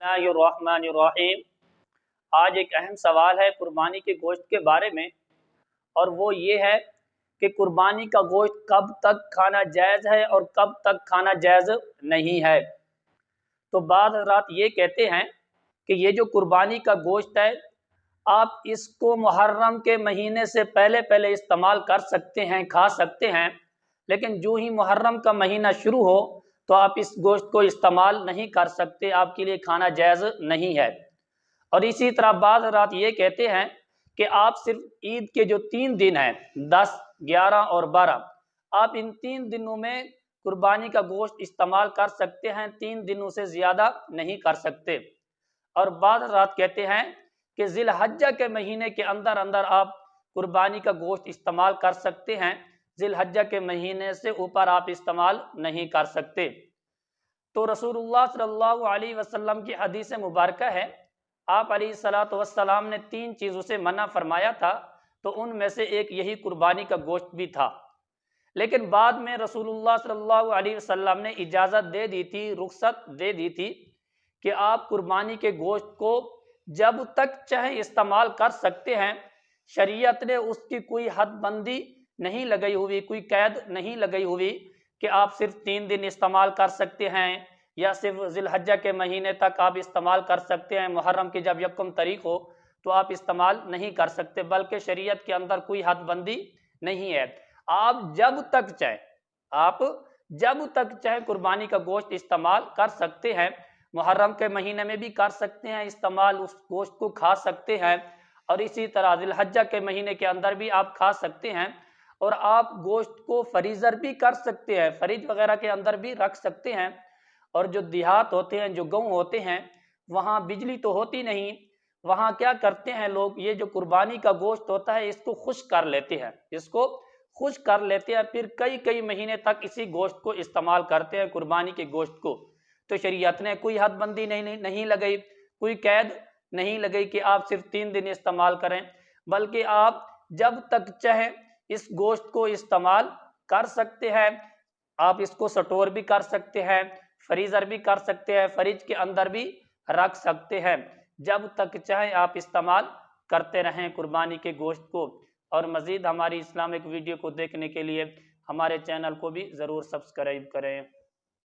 बिस्मिल्लाहिर्रहमानिर्रहीम। आज एक अहम सवाल है कुर्बानी के गोश्त के बारे में, और वो ये है कि कुर्बानी का गोश्त कब तक खाना जायज़ है और कब तक खाना जायज़ नहीं है। तो बाद हज़रात ये कहते हैं कि ये जो कुर्बानी का गोश्त है, आप इसको मुहर्रम के महीने से पहले पहले इस्तेमाल कर सकते हैं, खा सकते हैं, लेकिन जो ही मुहर्रम का महीना शुरू हो तो आप इस गोश्त को इस्तेमाल नहीं कर सकते, आपके लिए खाना जायज़ नहीं है। और इसी तरह बाद रात ये कहते हैं कि आप सिर्फ ईद के जो 3 दिन हैं, 10, 11 और 12, आप इन 3 दिनों में कुर्बानी का गोश्त इस्तेमाल कर सकते हैं, 3 दिनों से ज़्यादा नहीं कर सकते। और बाद रात कहते हैं कि ज़िलहज्जा के महीने के अंदर अंदर आप कुर्बानी का गोश्त इस्तेमाल कर सकते हैं, ज़िलहज्जा के महीने से ऊपर आप इस्तेमाल नहीं कर सकते। तो रसूलुल्लाह सल्लल्लाहु अलैहि वसल्लम की हदीस मुबारक है, आप अलैहिस्सलातु वस्सलाम ने 3 चीज़ों से मना फरमाया था, तो उनमें से एक यही कुर्बानी का गोश्त भी था। लेकिन बाद में रसूलुल्लाह सल्लल्लाहु अलैहि वसल्लम ने इजाज़त दे दी थी, रुख्सत दे दी थी कि आप कुर्बानी के गोश्त को जब तक चाहे इस्तेमाल कर सकते हैं। शरीयत ने उसकी कोई हद बंदी नहीं लगाई हुई, कोई कैद नहीं लगाई हुई कि आप सिर्फ 3 दिन इस्तेमाल कर सकते हैं या सिर्फ ज़िलहज्जा के महीने तक आप इस्तेमाल कर सकते हैं, मुहर्रम की जब यकम तारीख हो तो आप इस्तेमाल नहीं कर सकते, बल्कि शरीयत के अंदर कोई हद बंदी नहीं है। आप जब तक चाहे कुर्बानी का गोश्त इस्तेमाल कर सकते हैं। मुहर्रम के महीने में भी कर सकते हैं इस्तेमाल, उस गोश्त को खा सकते हैं, और इसी तरह ज़िलहज्जा के महीने के अंदर भी आप खा सकते हैं। और आप गोश्त को फ्रीज़र भी कर सकते हैं, फ्रिज वगैरह के अंदर भी रख सकते हैं। और जो देहात होते हैं, जो गाँव होते हैं, वहाँ बिजली तो होती नहीं, वहाँ क्या करते हैं लोग, ये जो कुर्बानी का गोश्त होता है इसको खुश्क कर लेते हैं, फिर कई कई महीने तक इसी गोश्त को इस्तेमाल करते हैं, कुर्बानी के गोश्त को। तो शरीयत ने कोई हद बंदी नहीं लगाई, कोई कैद नहीं लगाई कि आप सिर्फ 3 दिन इस्तेमाल करें, बल्कि आप जब तक चाहें इस गोश्त को इस्तेमाल कर सकते हैं। आप इसको स्टोर भी कर सकते हैं, फ्रीज़र भी कर सकते हैं, फ्रिज के अंदर भी रख सकते हैं, जब तक चाहे आप इस्तेमाल करते रहें कुर्बानी के गोश्त को। और मज़ीद हमारी इस्लामिक वीडियो को देखने के लिए हमारे चैनल को भी ज़रूर सब्सक्राइब करें।